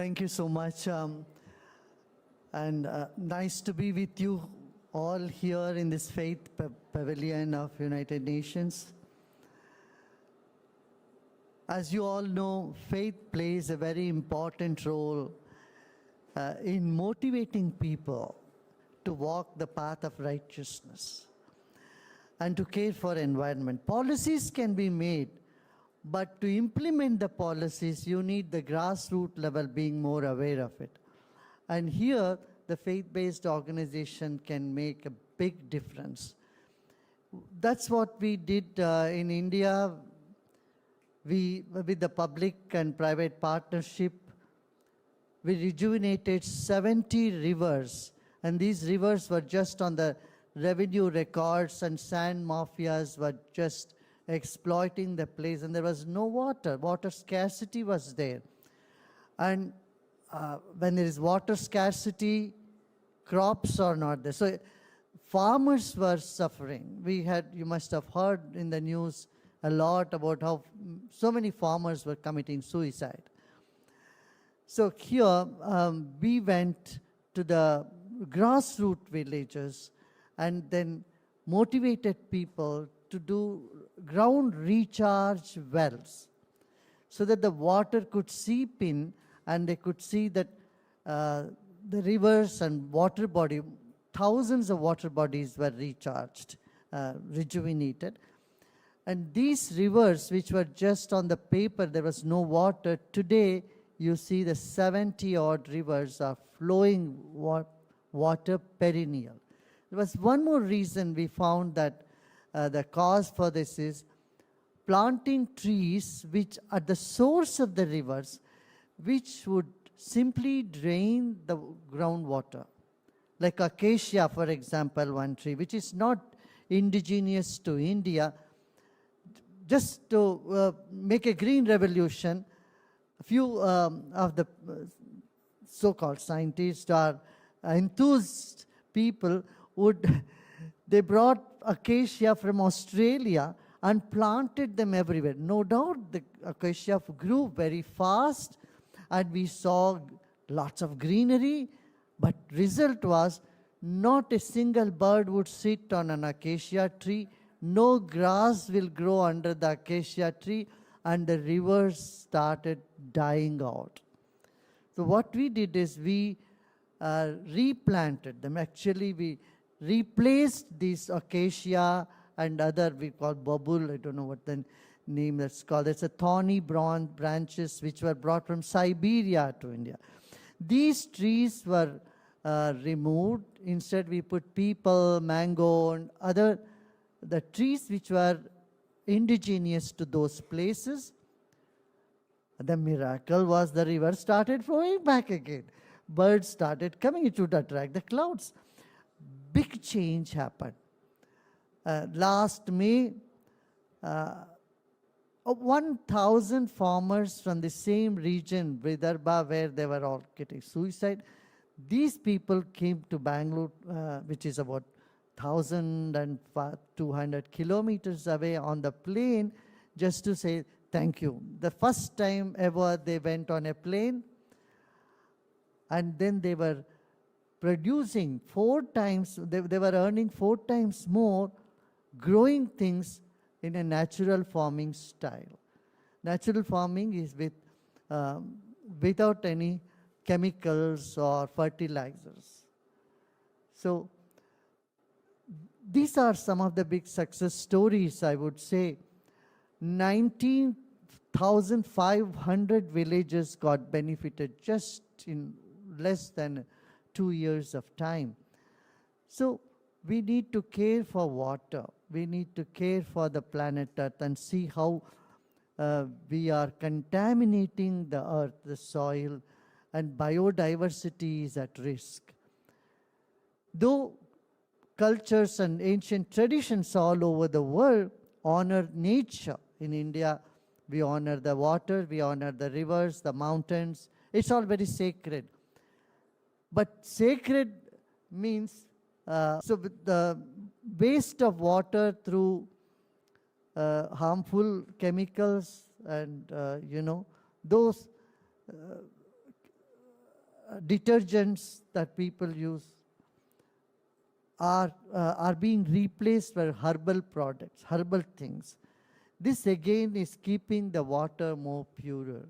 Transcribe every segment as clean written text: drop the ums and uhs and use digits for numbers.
Thank you so much. And nice to be with you all here in this Faith Pavilion of United Nations. As you all know, faith plays a very important role in motivating people to walk the path of righteousness and to care for environment. Policies can be made, but to implement the policies, you need the grassroots level being more aware of it. And here, the faith-based organization can make a big difference. That's what we did in India. With the public and private partnership, we rejuvenated 70 rivers. And these rivers were just on the revenue records, and sand mafias were just exploiting the place, and there was no water. Water scarcity was there. And when there is water scarcity, crops are not there. So farmers were suffering. You must have heard in the news a lot about how so many farmers were committing suicide. So here we went to the grassroots villages and then motivated people to do ground recharge wells so that the water could seep in and they could see that the rivers and water body, thousands of water bodies were recharged, rejuvenated. And these rivers, which were just on the paper, there was no water. Today, you see the 70-odd rivers are flowing water perennial. There was one more reason we found that the cause for this is planting trees which are the source of the rivers, which would simply drain the groundwater. Like acacia, for example, one tree, which is not indigenous to India. Just to make a green revolution, a few of the so-called scientists or enthused people they brought acacia from Australia and planted them everywhere. No doubt the acacia grew very fast and we saw lots of greenery, but result was not a single bird would sit on an acacia tree. No grass will grow under the acacia tree, and the rivers started dying out. So what we did is we replanted them. Actually, we replaced these acacia and other, we call babul, I don't know what the name that's called. It's a thorny branches which were brought from Siberia to India. These trees were removed. Instead, we put people, mango, and other the trees which were indigenous to those places. The miracle was the river started flowing back again. Birds started coming. It would attract the clouds. Big change happened. Last May, 1,000 farmers from the same region, Vidarbha, where they were all getting suicide, these people came to Bangalore, which is about 1,200 kilometers away on the plane, just to say thank you. The first time ever they went on a plane, and then they were producing 4 times, they were earning 4 times more, growing things in a natural farming style. Natural farming is without any chemicals or fertilizers. So these are some of the big success stories, I would say. 19,500 villages got benefited just in less than 2 years of time. So we need to care for water. We need to care for the planet Earth and see how we are contaminating the earth, the soil, and biodiversity is at risk. Though cultures and ancient traditions all over the world honor nature, in India we honor the water, we honor the rivers, the mountains. It's all very sacred. But sacred means, so with the waste of water through harmful chemicals and, those detergents that people use are being replaced by herbal products, herbal things. This again is keeping the water more purer.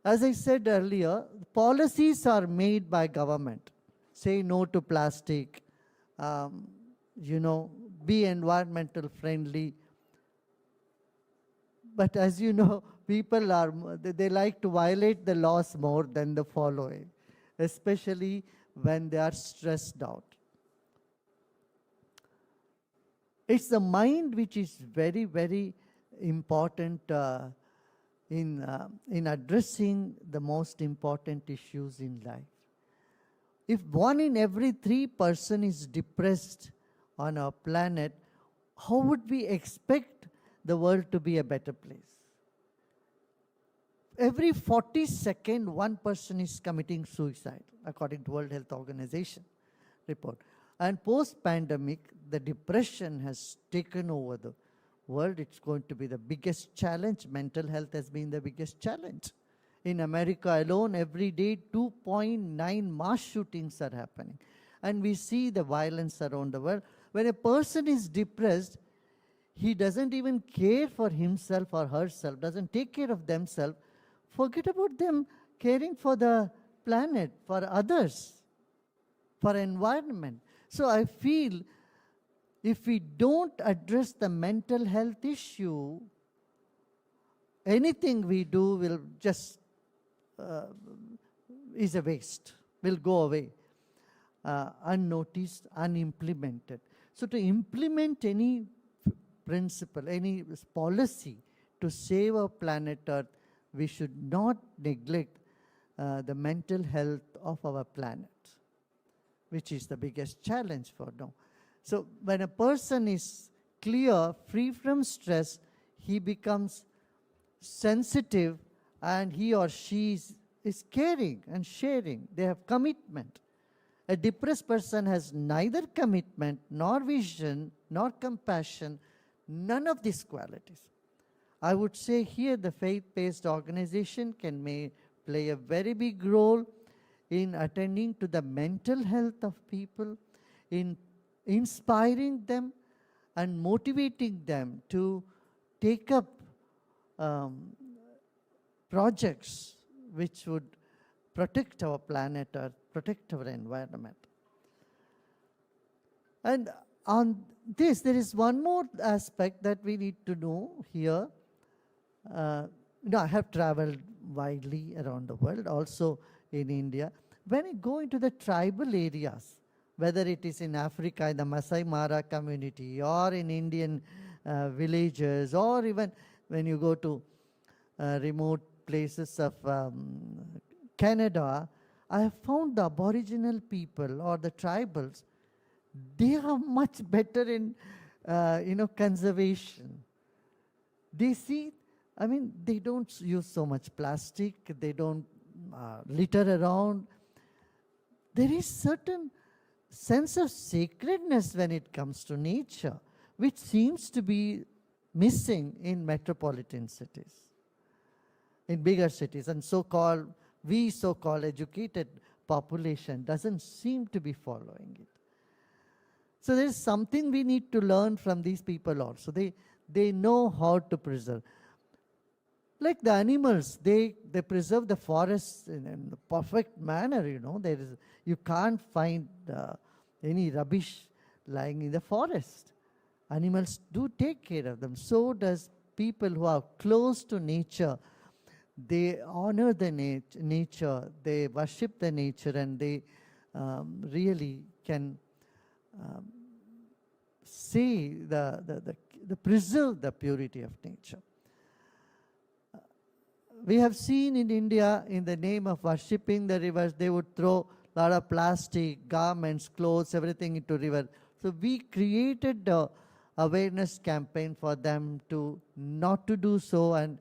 As I said earlier, policies are made by government. Say no to plastic, be environmental friendly. But as you know, people they like to violate the laws more than the following, especially when they are stressed out. It's the mind which is very, very important in addressing the most important issues in life. If 1 in every 3 person is depressed on our planet, how would we expect the world to be a better place? Every 40 seconds, 1 person is committing suicide, according to World Health Organization report. And post-pandemic, the depression has taken over the world. It's going to be the biggest challenge. Mental health has been the biggest challenge. In America alone, every day, 2.9 mass shootings are happening. And we see the violence around the world. When a person is depressed, he doesn't even care for himself or herself, doesn't take care of themselves. Forget about them caring for the planet, for others, for environment. So I feel if we don't address the mental health issue, anything we do will just is a waste, will go away, unnoticed, unimplemented. So to implement any principle, any policy to save our planet Earth, we should not neglect the mental health of our planet, which is the biggest challenge for now. So when a person is clear, free from stress, he becomes sensitive, and he or she is caring and sharing. They have commitment. A depressed person has neither commitment, nor vision, nor compassion, none of these qualities. I would say here the faith-based organization can play a very big role in attending to the mental health of people, in inspiring them and motivating them to take up projects which would protect our planet or protect our environment. And on this, there is one more aspect that we need to know here. I have traveled widely around the world, also in India. When I go into the tribal areas, whether it is in Africa, in the Masai Mara community, or in Indian villages, or even when you go to remote places of Canada, I have found the Aboriginal people or the tribals, they are much better in conservation. They see, they don't use so much plastic, they don't litter around. There is certain sense of sacredness when it comes to nature, which seems to be missing in metropolitan cities, in bigger cities, and so-called educated population doesn't seem to be following it. So there is something we need to learn from these people also. They know how to preserve. Like the animals, they preserve the forests in a perfect manner, you can't find any rubbish lying in the forest. Animals do take care of them. So does people who are close to nature. They honor the nature, they worship the nature, and they really can say the preserve the purity of nature. We have seen in India, in the name of worshipping the rivers, they would throw a lot of plastic, garments, clothes, everything into river. So we created the awareness campaign for them to not to do so, and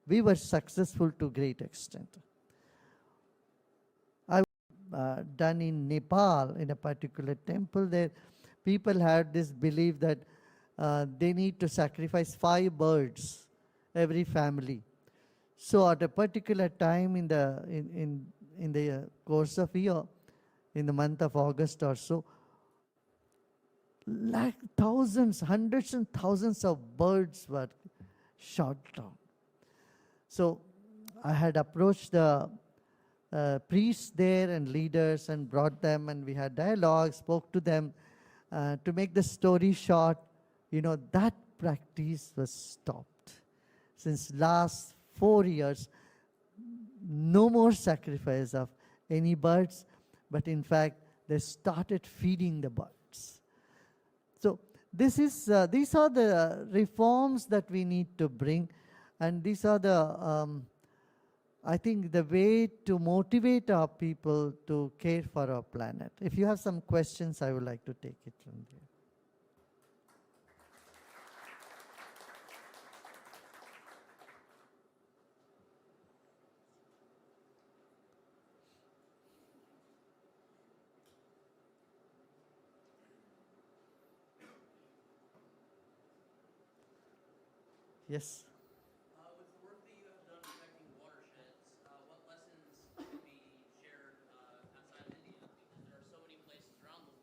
we were successful to a great extent. I done in Nepal, in a particular temple, there people had this belief that they need to sacrifice 5 birds, every family. So at a particular time in in the course of year, in the month of August or so, like thousands, hundreds and thousands of birds were shot down. So I had approached the priests there and leaders and brought them, and we had dialogue, spoke to them. To make the story short, that practice was stopped. Since last 4 years, no more sacrifice of any birds, but in fact, they started feeding the birds. So these are the reforms that we need to bring, and these are the, I think, the way to motivate our people to care for our planet. If you have some questions, I would like to take it from there. Yes. With the work that you have done protecting watersheds, what lessons can be shared outside of India? Because there are so many places around the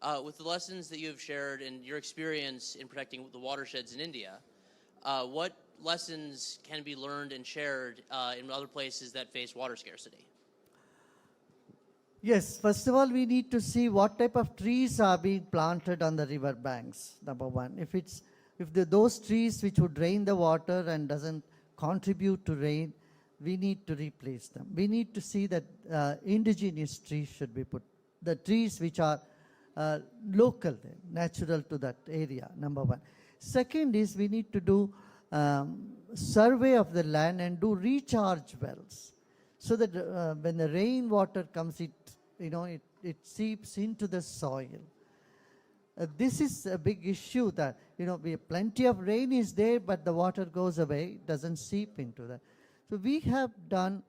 world. With the lessons that you have shared and your experience in protecting the watersheds in India, what lessons can be learned and shared in other places that face water scarcity? Yes, first of all, we need to see what type of trees are being planted on the river banks, number one. If those trees which would drain the water and doesn't contribute to rain, we need to replace them. We need to see that indigenous trees should be put, the trees which are local, natural to that area, number one. Second is we need to do survey of the land and do recharge wells, so that when the rainwater comes, it seeps into the soil. This is a big issue that, we have plenty of rain is there, but the water goes away, it doesn't seep into that. So we have done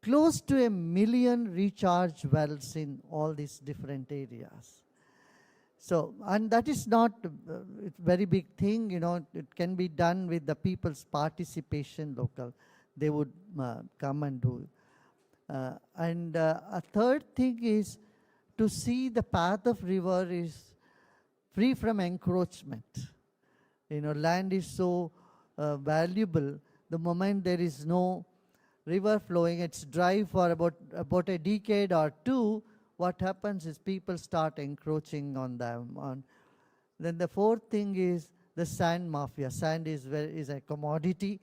close to 1 million recharge wells in all these different areas. So, and that is not a very big thing, it can be done with the people's participation local. They would come and do. And a third thing is to see the path of river is free from encroachment. Land is so valuable. The moment there is no river flowing, it's dry for about a decade or two, what happens is people start encroaching on them. Then the fourth thing is the sand mafia. Sand is a commodity,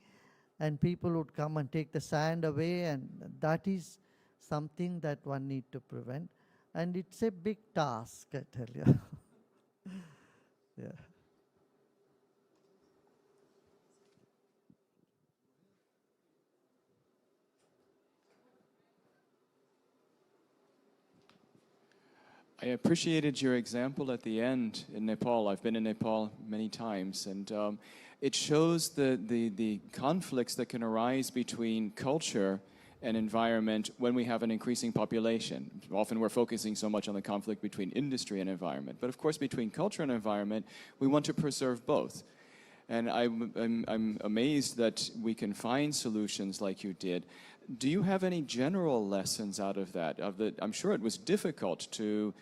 and people would come and take the sand away, and that is something that one need to prevent. And it's a big task, I tell you. Yeah. I appreciated your example at the end in Nepal. I've been in Nepal many times, and it shows the conflicts that can arise between culture and environment when we have an increasing population. Often we're focusing so much on the conflict between industry and environment, but of course between culture and environment, we want to preserve both. And I'm amazed that we can find solutions like you did. Do you have any general lessons out of that? I'm sure it was difficult to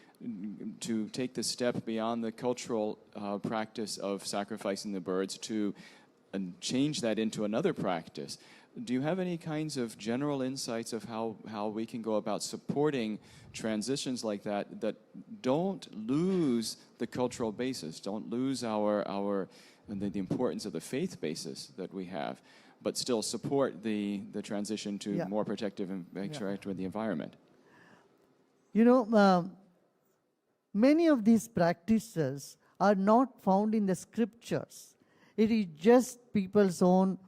take the step beyond the cultural practice of sacrificing the birds to change that into another practice. Do you have any kinds of general insights of how we can go about supporting transitions like that don't lose the cultural basis, don't lose the importance of the faith basis that we have, but still support the transition to more protective and interact with the environment? Many of these practices are not found in the scriptures. It is just people's own,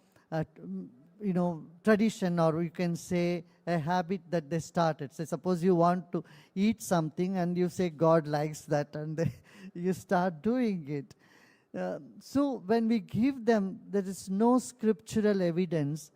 tradition, or you can say a habit that they started. So suppose you want to eat something and you say God likes that, and you start doing it. So when we give them, there is no scriptural evidence